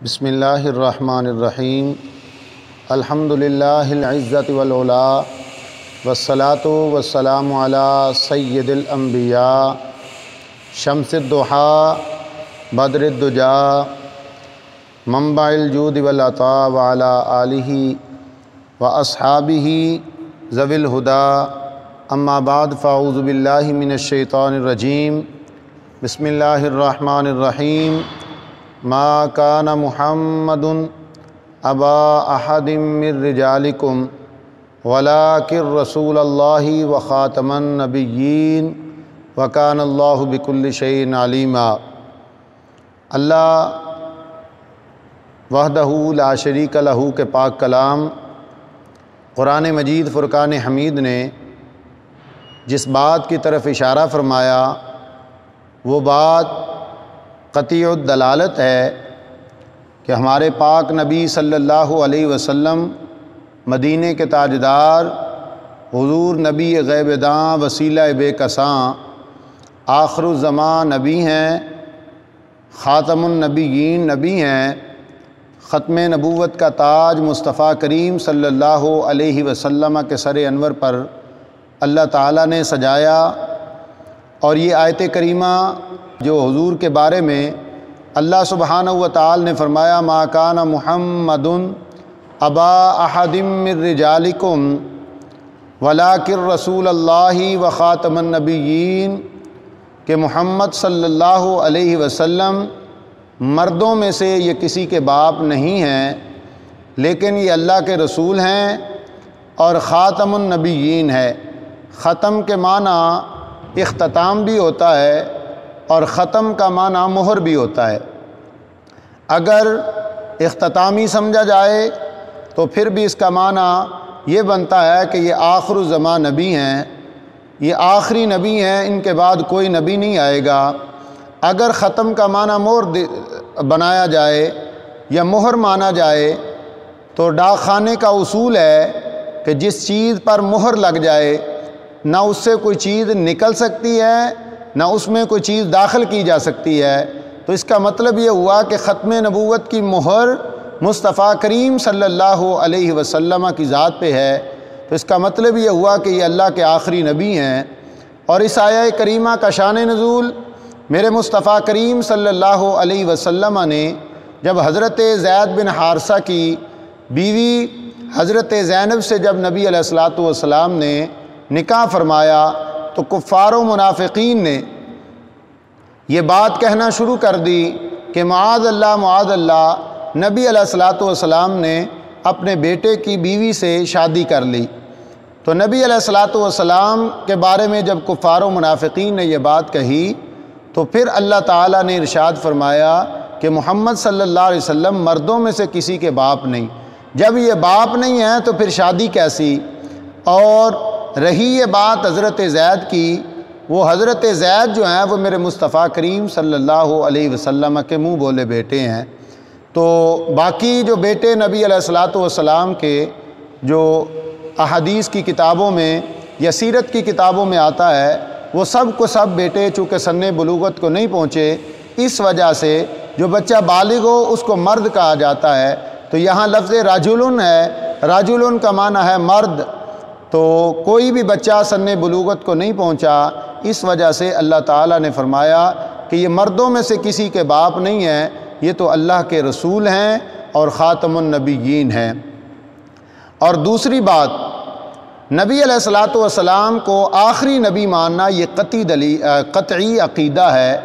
بسم اللہ الرحمن الرحیم الحمدللہ العزت والعلا والصلاة والسلام علی سید الانبیاء شمس الضحیٰ بدر الدجیٰ منبع الجود والعطاء وعلی آلہ واصحابہ ذوی الہدی اما بعد فاعوذ باللہ من الشیطان الرجیم بسم اللہ الرحمن الرحیم ما کان محمد ابا احد من رجالکم ولکن رسول اللہ وخاتم النبیین وکان اللہ بکل شیء علیما۔ اللہ وحدہ لا شریک لہ کے پاک کلام قرآن مجید فرقان حمید نے جس بات کی طرف اشارہ فرمایا وہ بات قطعی الدلالت ہے کہ ہمارے پاک نبی صلی اللہ علیہ وسلم مدینے کے تاجدار حضور نبی غیب داں وسیلہ بے کساں آخر الزمان نبی ہیں، خاتم النبیین نبی ہیں، ختم نبوت کا تاج مصطفیٰ کریم صلی اللہ علیہ وسلم کے سر انور پر اللہ تعالیٰ نے سجایا۔ اور یہ آیت کریمہ جو حضور کے بارے میں اللہ سبحانہ و تعالی نے فرمایا ما کان محمد ابا احد من رجالکم ولکن رسول اللہ وخاتم النبیین، کہ محمد صلی اللہ علیہ وسلم مردوں میں سے یہ کسی کے باپ نہیں ہیں لیکن یہ اللہ کے رسول ہیں اور خاتم النبیین ہے۔ ختم کے معنی اختتام بھی ہوتا ہے اور ختم کا معنی مہر بھی ہوتا ہے۔ اگر اختتامی سمجھا جائے تو پھر بھی اس کا معنی یہ بنتا ہے کہ یہ آخر الزمان نبی ہیں، یہ آخری نبی ہیں، ان کے بعد کوئی نبی نہیں آئے گا۔ اگر ختم کا معنی مہر بنایا جائے یا مہر مانا جائے تو ڈاک خانے کا اصول ہے کہ جس چیز پر مہر لگ جائے نہ اس سے کوئی چیز نکل سکتی ہے نہ اس میں کوئی چیز داخل کی جا سکتی ہے۔ تو اس کا مطلب یہ ہوا کہ ختم نبوت کی مہر مصطفیٰ کریم صلی اللہ علیہ وسلم کی ذات پہ ہے، تو اس کا مطلب یہ ہوا کہ یہ اللہ کے آخری نبی ہیں۔ اور اس آیہ کریمہ کا شان نزول میرے مصطفیٰ کریم صلی اللہ علیہ وسلم نے جب حضرت زید بن حارثہ کی بیوی حضرت زینب سے جب نبی علیہ الصلوۃ والسلام نے نکاح فرمایا تو کفار و منافقین نے یہ بات کہنا شروع کر دی کہ معاذ اللہ نبی علیہ الصلوۃ والسلام نے اپنے بیٹے کی بیوی سے شادی کر لی۔ تو نبی علیہ الصلوۃ والسلام کے بارے میں جب کفار و منافقین نے یہ بات کہی تو پھر اللہ تعالیٰ نے ارشاد فرمایا کہ محمد صلی اللہ علیہ وسلم مردوں میں سے کسی کے باپ نہیں۔ جب یہ باپ نہیں ہیں تو پھر شادی کیسی؟ اور رہی یہ بات حضرت زید کی، وہ حضرت زید جو ہیں وہ میرے مصطفیٰ کریم صلی اللہ علیہ وسلم کے منہ بولے بیٹے ہیں۔ تو باقی جو بیٹے نبی علیہ الصلوۃ والسلام کے جو احادیث کی کتابوں میں یا سیرت کی کتابوں میں آتا ہے وہ سب کو سب بیٹے چونکہ سن بلوغت کو نہیں پہنچے، اس وجہ سے جو بچہ بالغ ہو اس کو مرد کہا جاتا ہے۔ تو یہاں لفظ راجلن ہے، راجلن کا معنی ہے مرد، تو کوئی بھی بچہ سن بلوغت کو نہیں پہنچا، اس وجہ سے اللہ تعالیٰ نے فرمایا کہ یہ مردوں میں سے کسی کے باپ نہیں ہیں، یہ تو اللہ کے رسول ہیں اور خاتم النبیین ہیں۔ اور دوسری بات، نبی علیہ الصلوۃ والسلام کو آخری نبی ماننا یہ قطعی عقیدہ ہے،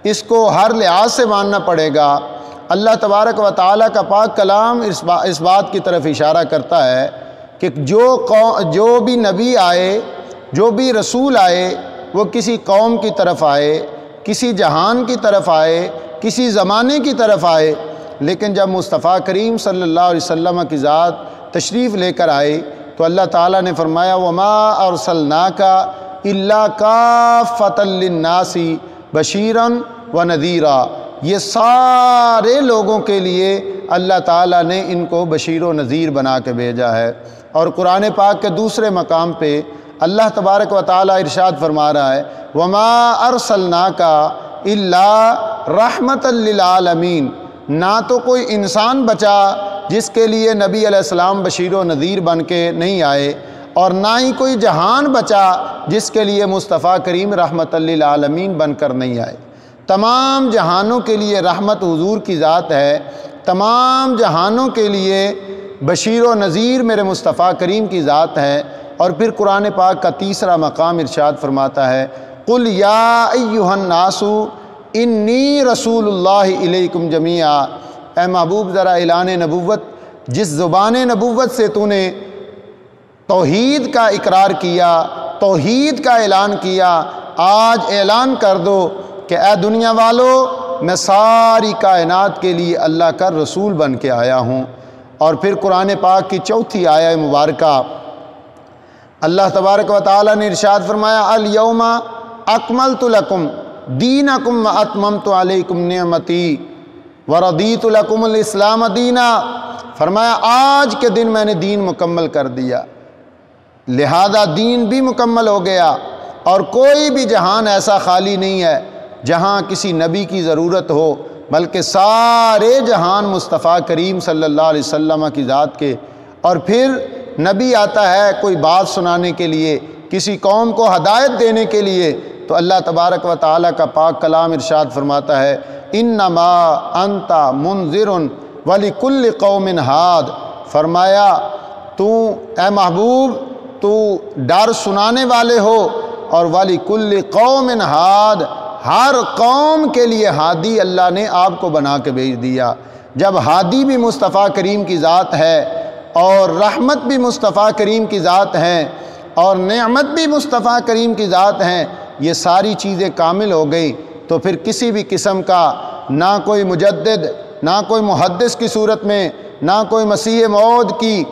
اس کو ہر لحاظ سے ماننا پڑے گا۔ اللہ تبارک و تعالیٰ کا پاک کلام اس بات کی طرف اشارہ کرتا ہے کہ جو بھی نبی آئے، جو بھی رسول آئے، وہ کسی قوم کی طرف آئے، کسی جہان کی طرف آئے، کسی زمانے کی طرف آئے، لیکن جب مصطفیٰ کریم صلی اللہ علیہ وسلم کی ذات تشریف لے کر آئے تو اللہ تعالیٰ نے فرمایا وَمَا أَرْسَلْنَاكَ إِلَّا كَافَّةً لِلنَّاسِ بَشِيرًا وَنَذِيرًا، یہ سارے لوگوں کے لیے اللہ تعالیٰ نے ان کو بشیر و نذیر بنا کے بھیجا ہے۔ اور قرآن پاک کے دوسرے مقام پہ اللہ تبارک و تعالیٰ ارشاد فرما رہا ہے وَمَا أَرْسَلْنَاكَ إِلَّا رَحْمَةً لِلْعَالَمِينَ، نہ تو کوئی انسان بچا جس کے لیے نبی علیہ السلام بشیر و نذیر بن کے نہیں آئے، اور نہ ہی کوئی جہان بچا جس کے لیے مصطفیٰ کریم رحمت للعالمین بن کر نہیں آئے۔ تمام جہانوں کے لیے رحمت حضور کی ذات ہے، تمام جہانوں کے لیے بشیر و نذیر میرے مصطفیٰ کریم کی ذات ہے۔ اور پھر قرآن پاک کا تیسرا مقام ارشاد فرماتا ہے، قُلْ يَا أَيُّهَا النَّاسُ إِنِّي رَسُولُ اللَّهِ إِلَيْكُمْ جَمِيعًا۔ اے محبوب ذرا اعلان نبوت، جس زبان نبوت سے تو نے توحید کا اقرار کیا، توحید کا اعلان کیا، آج اعلان کر دو کہ اے دنیا والو، میں ساری کائنات کے لیے اللہ کا رسول بن کے آیا ہوں۔ اور پھر قرآن پاک کی چوتھی آیہ مبارکہ اللہ تبارک و تعالیٰ نے ارشاد فرمایا، الیوم اکملت لکم دینکم واتممت علیکم نعمتی ورضیت لکم الاسلام دینا۔ فرمایا آج کے دن میں نے دین مکمل کر دیا، لہذا دین بھی مکمل ہو گیا، اور کوئی بھی جہان ایسا خالی نہیں ہے جہاں کسی نبی کی ضرورت ہو، بلکہ سارے جہان مصطفیٰ کریم صلی اللہ علیہ وسلم کی ذات کے۔ اور پھر نبی آتا ہے کوئی بات سنانے کے لیے، کسی قوم کو ہدایت دینے کے لیے، تو اللہ تبارک و تعالیٰ کا پاک کلام ارشاد فرماتا ہے، انما انت منذر ولکل قوم ہاد۔ فرمایا تو اے محبوب تو ڈر سنانے والے ہو، اور وَلِكُلِّ قَوْمٍ ہاد، ہر قوم کے لیے ہادی اللہ نے آپ کو بنا کے بھیج دیا۔ جب ہادی بھی مصطفیٰ کریم کی ذات ہے، اور رحمت بھی مصطفیٰ کریم کی ذات ہے، اور نعمت بھی مصطفیٰ کریم کی ذات ہیں، یہ ساری چیزیں کامل ہو گئی، تو پھر کسی بھی قسم کا نہ کوئی مجدد، نہ کوئی محدث کی صورت میں، نہ کوئی مسیح موعود کی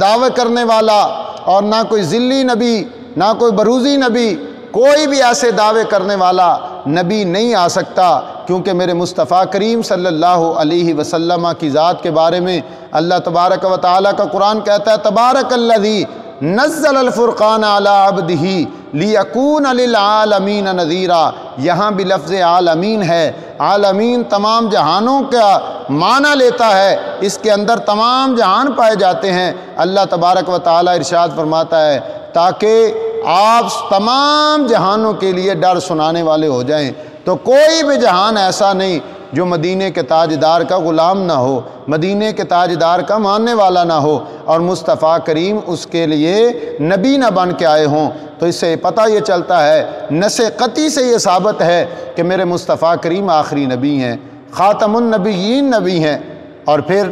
دعوی کرنے والا، اور نہ کوئی ذلی نبی، نہ کوئی بروزی نبی، کوئی بھی ایسے دعوے کرنے والا نبی نہیں آ سکتا، کیونکہ میرے مصطفیٰ کریم صلی اللہ علیہ وسلم کی ذات کے بارے میں اللہ تبارک و تعالیٰ کا قرآن کہتا ہے، تبارک الذی نزل الفرقان علی عبدہ لیکون للعالمین نذیرا۔ یہاں بھی لفظ عالمین ہے، عالمین تمام جہانوں کا معنی لیتا ہے، اس کے اندر تمام جہان پائے جاتے ہیں۔ اللہ تبارک و تعالیٰ ارشاد فرماتا ہے تاکہ آپ تمام جہانوں کے لیے ڈر سنانے والے ہو جائیں۔ تو کوئی بھی جہان ایسا نہیں جو مدینے کے تاجدار کا غلام نہ ہو، مدینے کے تاجدار کا ماننے والا نہ ہو، اور مصطفیٰ کریم اس کے لیے نبی نہ بن کے آئے ہوں۔ تو اس سے پتہ یہ چلتا ہے، نص قطعی سے یہ ثابت ہے کہ میرے مصطفیٰ کریم آخری نبی ہیں، خاتم النبیین نبی ہیں۔ اور پھر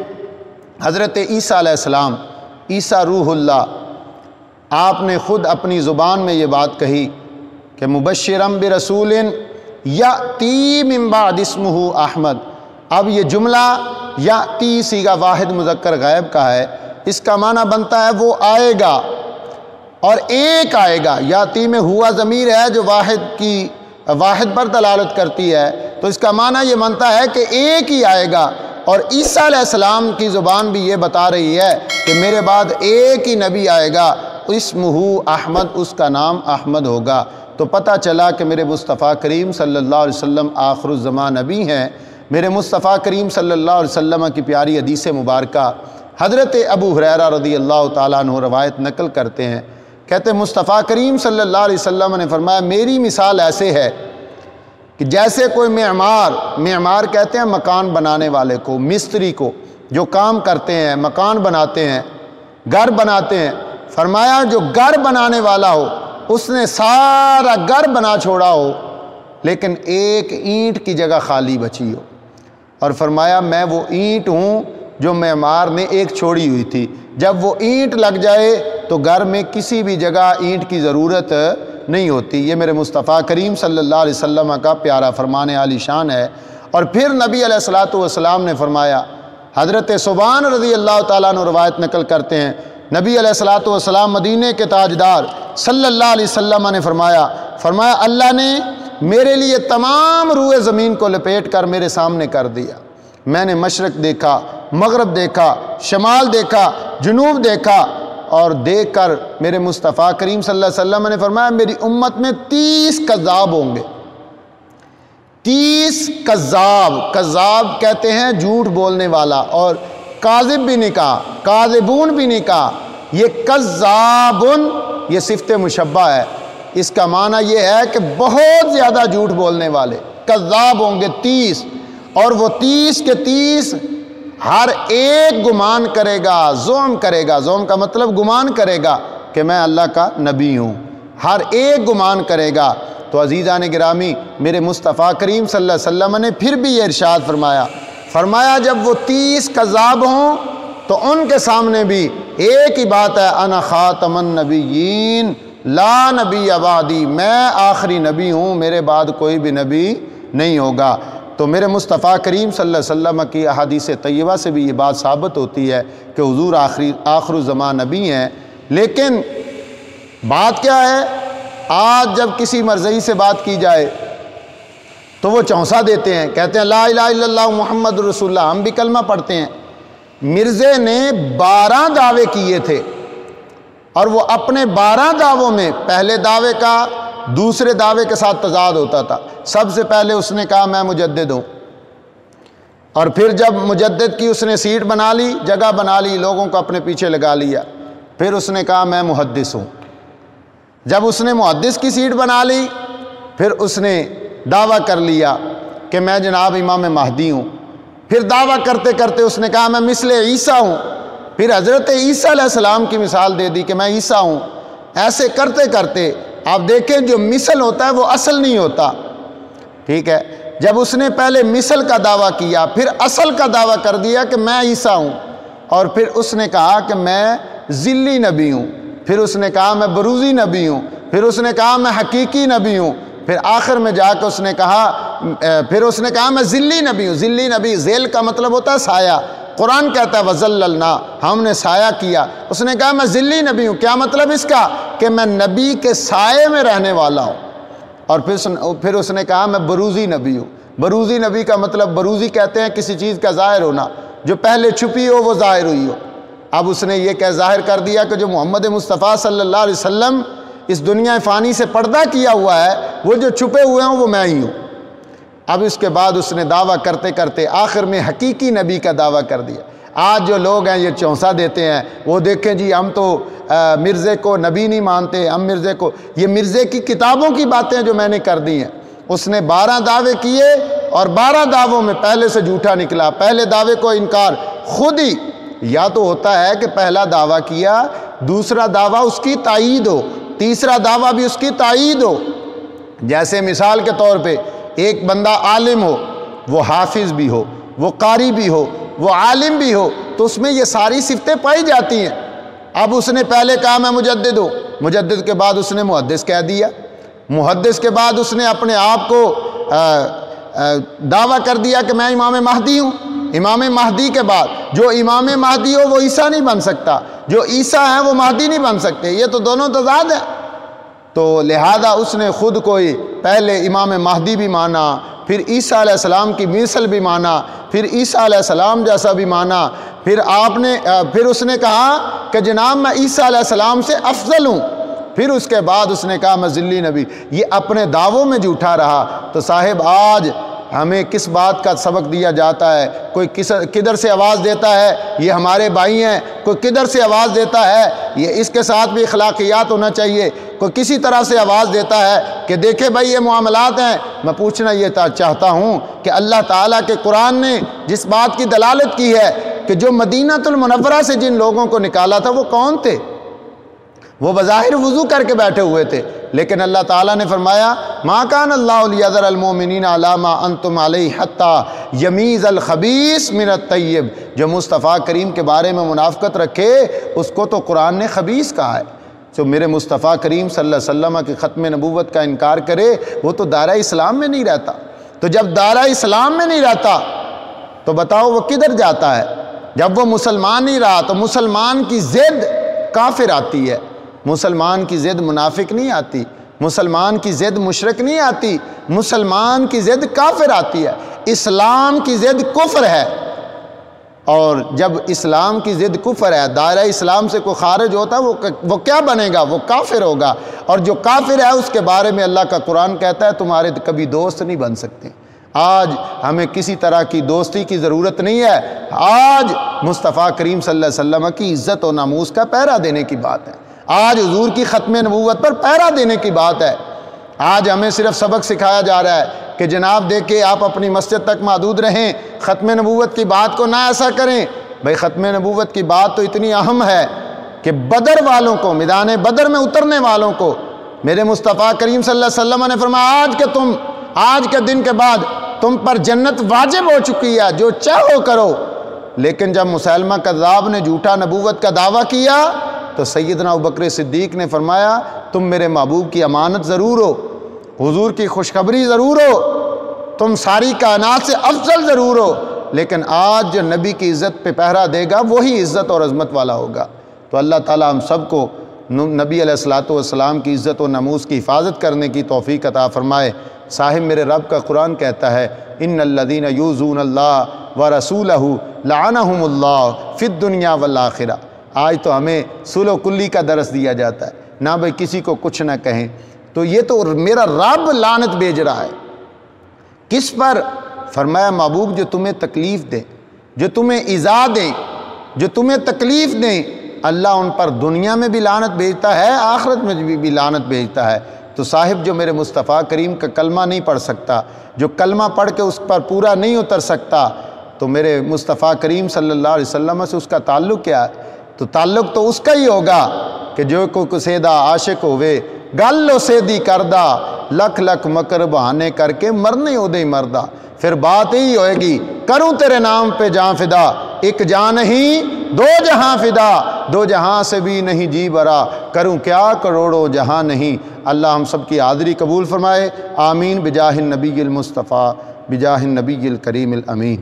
حضرت عیسیٰ علیہ السلام، عیسیٰ روح اللہ، آپ نے خود اپنی زبان میں یہ بات کہی کہ مبشرم برسول یأتی من بعد اسمہ احمد۔ اب یہ جملہ یأتی صیغہ واحد مذکر غائب کا ہے، اس کا معنی بنتا ہے وہ آئے گا، اور ایک آئے گا۔ یأتی میں ہوا ضمیر ہے جو واحد پر دلالت کرتی ہے، تو اس کا معنی یہ بنتا ہے کہ ایک ہی آئے گا۔ اور عیسیٰ علیہ السلام کی زبان بھی یہ بتا رہی ہے کہ میرے بعد ایک ہی نبی آئے گا، اسمہ احمد، اس کا نام احمد ہوگا۔ تو پتہ چلا کہ میرے مصطفیٰ کریم صلی اللہ علیہ وسلم آخر الزمان نبی ہیں۔ میرے مصطفیٰ کریم صلی اللہ علیہ وسلم کی پیاری حدیث مبارکہ حضرت ابو ہریرہ رضی اللہ تعالیٰ عنہ روایت نقل کرتے ہیں، کہتے ہیں مصطفیٰ کریم صلی اللہ علیہ وسلم نے فرمایا میری مثال ایسے ہے کہ جیسے کوئی معمار کہتے ہیں مکان بنانے والے کو، مستری کو، جو کام کرتے ہیں، مکان بناتے ہیں، گھر بناتے ہیں۔ فرمایا جو گھر بنانے والا ہو اس نے سارا گھر بنا چھوڑا ہو، لیکن ایک اینٹ کی جگہ خالی بچی ہو، اور فرمایا میں وہ اینٹ ہوں جو معمار نے ایک چھوڑی ہوئی تھی، جب وہ اینٹ لگ جائے تو گھر میں کسی بھی جگہ اینٹ کی ضرورت نہیں ہوتی۔ یہ میرے مصطفیٰ کریم صلی اللہ علیہ وسلم کا پیارا فرمان عالی شان ہے۔ اور پھر نبی علیہ الصلوۃ والسلام نے فرمایا، حضرت ثوبان رضی اللہ تعالیٰ عنہ روایت نقل کرتے ہیں، نبی علیہ الصلوۃ والسلام مدینے کے تاجدار صلی اللہ علیہ وسلم نے فرمایا اللہ نے میرے لیے تمام روئے زمین کو لپیٹ کر میرے سامنے کر دیا۔ میں نے مشرق دیکھا، مغرب دیکھا، شمال دیکھا، جنوب دیکھا، اور دیکھ کر میرے مصطفیٰ کریم صلی اللہ علیہ وسلم نے فرمایا میری امت میں 30 کذاب ہوں گے، 30 کذاب، کذاب کہتے ہیں جھوٹ بولنے والا، اور کاذب بھی نہیں کہا، کاذبون بھی نہیں کہا، یہ کذابن یہ صفت مشبہ ہے، اس کا معنی یہ ہے کہ بہت زیادہ جھوٹ بولنے والے کذاب ہوں گے 30، اور وہ 30 کے 30 ہر ایک گمان کرے گا، زعم کرے گا، زعم کا مطلب گمان کرے گا کہ میں اللہ کا نبی ہوں، ہر ایک گمان کرے گا۔ تو عزیزان گرامی، میرے مصطفیٰ کریم صلی اللہ علیہ وسلم نے پھر بھی یہ ارشاد فرمایا جب وہ 30 کذاب ہوں تو ان کے سامنے بھی ایک ہی بات ہے، انا خاتم النبیین لا نبی بعدی، میں آخری نبی ہوں، میرے بعد کوئی بھی نبی نہیں ہوگا۔ تو میرے مصطفیٰ کریم صلی اللہ علیہ وسلم کی احادیث طیبہ سے بھی یہ بات ثابت ہوتی ہے کہ حضور آخر الزمان نبی ہیں۔ لیکن بات کیا ہے، آج جب کسی مرزئی سے بات کی جائے تو وہ چونسا دیتے ہیں، کہتے ہیں لا الہ الا اللہ محمد رسول اللہ، ہم بھی کلمہ پڑھتے ہیں۔ مرزے نے 12 دعوے کیے تھے، اور وہ اپنے 12 دعووں میں پہلے دعوے کا دوسرے دعوے کے ساتھ تضاد ہوتا تھا۔ سب سے پہلے اس نے کہا میں مجدد ہوں، اور پھر جب مجدد کی اس نے سیٹ بنا لی، جگہ بنا لی، لوگوں کو اپنے پیچھے لگا لیا، پھر اس نے کہا میں محدث ہوں۔ جب اس نے محدث کی سیٹ بنا لی، پھر اس نے دعویٰ کر لیا کہ میں جناب امام مہدی ہوں۔ پھر دعویٰ کرتے کرتے اس نے کہا میں مثل عیسیٰ ہوں، پھر حضرت عیسیٰ علیہ السلام کی مثال دے دی کہ میں عیسیٰ ہوں۔ ایسے کرتے کرتے آپ دیکھیں جو مثل ہوتا ہے وہ اصل نہیں ہوتا، ٹھیک ہے۔ جب اس نے پہلے مثل کا دعویٰ کیا، پھر اصل کا دعویٰ کر دیا کہ میں عیسیٰ ہوں، اور پھر اس نے کہا کہ میں ذلی نبی ہوں، پھر اس نے کہا میں بروزی نبی ہوں، پھر اس نے کہا میں حقیقی نبی ہوں، پھر آخر میں جا کے اس نے کہا میں ذلی نبی ہوں۔ ذلی نبی، ذیل کا مطلب ہوتا ہے سایہ، قرآن کہتا ہے وَذَلَّلْنَا، ہم نے سایہ کیا۔ اس نے کہا میں ذلی نبی ہوں، کیا مطلب اس کا؟ کہ میں نبی کے سائے میں رہنے والا ہوں۔ اور پھر اس نے کہا میں بروزی نبی ہوں۔ بروزی نبی کا مطلب، بروزی کہتے ہیں کسی چیز کا ظاہر ہونا، جو پہلے چھپی ہو وہ ظاہر ہوئی ہو۔ اب اس نے یہ کہہ ظاہر کر دیا کہ جو محمد مصطفیٰ صلی اللہ علیہ وسلم اس دنیا فانی سے پردہ کیا ہوا ہے، وہ جو چھپے ہوئے ہیں وہ میں ہی ہوں۔ اب اس کے بعد اس نے دعویٰ کرتے کرتے آخر میں حقیقی نبی کا دعویٰ کر دیا۔ آج جو لوگ ہیں یہ چونسا دیتے ہیں، وہ دیکھیں جی ہم تو مرزے کو نبی نہیں مانتے، ہم مرزے کو، یہ مرزے کی کتابوں کی باتیں جو میں نے کر دی ہیں۔ اس نے 12 دعوے کیے، اور 12 دعووں میں پہلے سے جھوٹا نکلا۔ پہلے دعوے کو انکار خود ہی، یا تو ہوتا ہے کہ پہلا دعویٰ کیا، دوسرا دعویٰ اس کی تائید ہو، تیسرا دعویٰ بھی اس کی تائید ہو۔ جیسے مثال کے طور پہ ایک بندہ عالم ہو، وہ حافظ بھی ہو، وہ قاری بھی ہو، وہ عالم بھی ہو، تو اس میں یہ ساری صفتیں پائی جاتی ہیں۔ اب اس نے پہلے کہا میں مجدد ہوں، مجدد کے بعد اس نے محدث کہہ دیا، محدث کے بعد اس نے اپنے آپ کو دعویٰ کر دیا کہ میں امام مہدی ہوں۔ امام مہدی کے بعد جو امام مہدی ہو وہ عیسیٰ نہیں بن سکتا، جو عیسیٰ ہیں وہ مہدی نہیں بن سکتے، یہ تو دونوں تضاد ہیں۔ تو لہذا اس نے خود کوئی پہلے امام مہدی بھی مانا، پھر عیسیٰ علیہ السلام کی مثل بھی مانا، پھر عیسیٰ علیہ السلام جیسا بھی مانا، پھر اس نے کہا کہ جناب میں عیسیٰ علیہ السلام سے افضل ہوں، پھر اس کے بعد اس نے کہا میں ذلی نبی۔ یہ اپنے دعووں میں جھوٹا رہا۔ تو صاحب آج ہمیں کس بات کا سبق دیا جاتا ہے؟ کوئی کدھر سے آواز دیتا ہے یہ ہمارے بھائی ہیں، کوئی کدھر سے آواز دیتا ہے یہ، اس کے ساتھ بھی اخلاقیات ہونا چاہیے۔ کوئی کسی طرح سے آواز دیتا ہے کہ دیکھیں بھائی یہ معاملات ہیں۔ میں پوچھنا یہ چاہتا ہوں کہ اللہ تعالیٰ کے قرآن نے جس بات کی دلالت کی ہے کہ جو مدینہ المنورہ سے جن لوگوں کو نکالا تھا وہ کون تھے؟ وہ بظاہر وضو کر کے بیٹھے ہوئے تھے، لیکن اللہ تعالیٰ نے فرمایا ما کان اللہ لیذر المؤمنین علی ما انتم علیہ حتی یمیز الخبیث من الطیب۔ جو مصطفیٰ کریم کے بارے میں منافقت رکھے اس کو تو قرآن نے خبیث کہا ہے۔ جو میرے مصطفیٰ کریم صلی اللہ علیہ وسلم کی ختم نبوت کا انکار کرے وہ تو دائرہ اسلام میں نہیں رہتا۔ تو جب دائرہ اسلام میں نہیں رہتا تو بتاؤ وہ کدھر جاتا ہے؟ جب وہ مسلمان نہیں رہا تو مسلمان کی ضد کافر آتی ہے، مسلمان کی ضد منافق نہیں آتی، مسلمان کی ضد مشرک نہیں آتی، مسلمان کی ضد کافر آتی ہے۔ اسلام کی ضد کفر ہے، اور جب اسلام کی ضد کفر ہے، دائرہ اسلام سے کوئی خارج ہوتا ہے وہ کیا بنے گا؟ وہ کافر ہوگا۔ اور جو کافر ہے اس کے بارے میں اللہ کا قرآن کہتا ہے تمہارے کبھی دوست نہیں بن سکتے۔ آج ہمیں کسی طرح کی دوستی کی ضرورت نہیں ہے، آج مصطفیٰ کریم صلی اللہ علیہ وسلم کی عزت و ناموس کا پہرا دینے کی بات ہے، آج حضور کی ختم نبوت پر پہرا دینے کی بات ہے۔ آج ہمیں صرف سبق سکھایا جا رہا ہے کہ جناب دیکھیں آپ اپنی مسجد تک محدود رہیں، ختم نبوت کی بات کو نہ ایسا کریں۔ بھئی ختم نبوت کی بات تو اتنی اہم ہے کہ بدر والوں کو، میدان بدر میں اترنے والوں کو میرے مصطفیٰ کریم صلی اللہ علیہ وسلم نے فرمایا آج کے دن کے بعد تم پر جنت واجب ہو چکی ہے، جو چاہو کرو۔ لیکن جب مسیلمہ کذاب نے جھوٹا نبوت کا دعویٰ کیا تو سیدنا ابوبکر صدیق نے فرمایا تم میرے محبوب کی امانت ضرور ہو، حضور کی خوشخبری ضرور ہو، تم ساری کائنات سے افضل ضرور ہو، لیکن آج جو نبی کی عزت پہ پہرا دے گا وہی عزت اور عظمت والا ہوگا۔ تو اللہ تعالیٰ ہم سب کو نبی علیہ الصلوۃ والسلام کی عزت و ناموس کی حفاظت کرنے کی توفیق عطا فرمائے۔ صاحب میرے رب کا قرآن کہتا ہے ان الذین یؤذون اللہ ورسولہ لعنہم اللہ فی الدنیا والآخرہ۔ آج تو ہمیں صلح کلی کا درس دیا جاتا ہے، نہ بھئی کسی کو کچھ نہ کہیں، تو یہ تو میرا رب لعنت بھیج رہا ہے کس پر؟ فرمایا محبوب جو تمہیں تکلیف دیں، جو تمہیں ایذا دیں، جو تمہیں تکلیف دیں، اللہ ان پر دنیا میں بھی لعنت بھیجتا ہے، آخرت میں بھی لعنت بھیجتا ہے۔ تو صاحب جو میرے مصطفیٰ کریم کا کلمہ نہیں پڑھ سکتا، جو کلمہ پڑھ کے اس پر پورا نہیں اتر سکتا، تو میرے مصطفیٰ کریم صلی اللہ علیہ وسلم سے اس کا تعلق کیا ہے؟ تو تعلق تو اس کا ہی ہوگا کہ جو کو کسیدہ عاشق ہوئے گل سیدی کردہ لکھ لکھ مکر بہانے کر کے مرنے اودے مردہ۔ پھر بات ہی ہوئے گی کروں تیرے نام پہ جان فدا، ایک جان نہیں دو جہاں فدا، دو جہاں سے بھی نہیں جی برا، کروں کیا کروڑوں جہاں نہیں۔ اللہ ہم سب کی حاضری قبول فرمائے، آمین بجاہ النبی المصطفیٰ بجاہ النبی الکریم الامین۔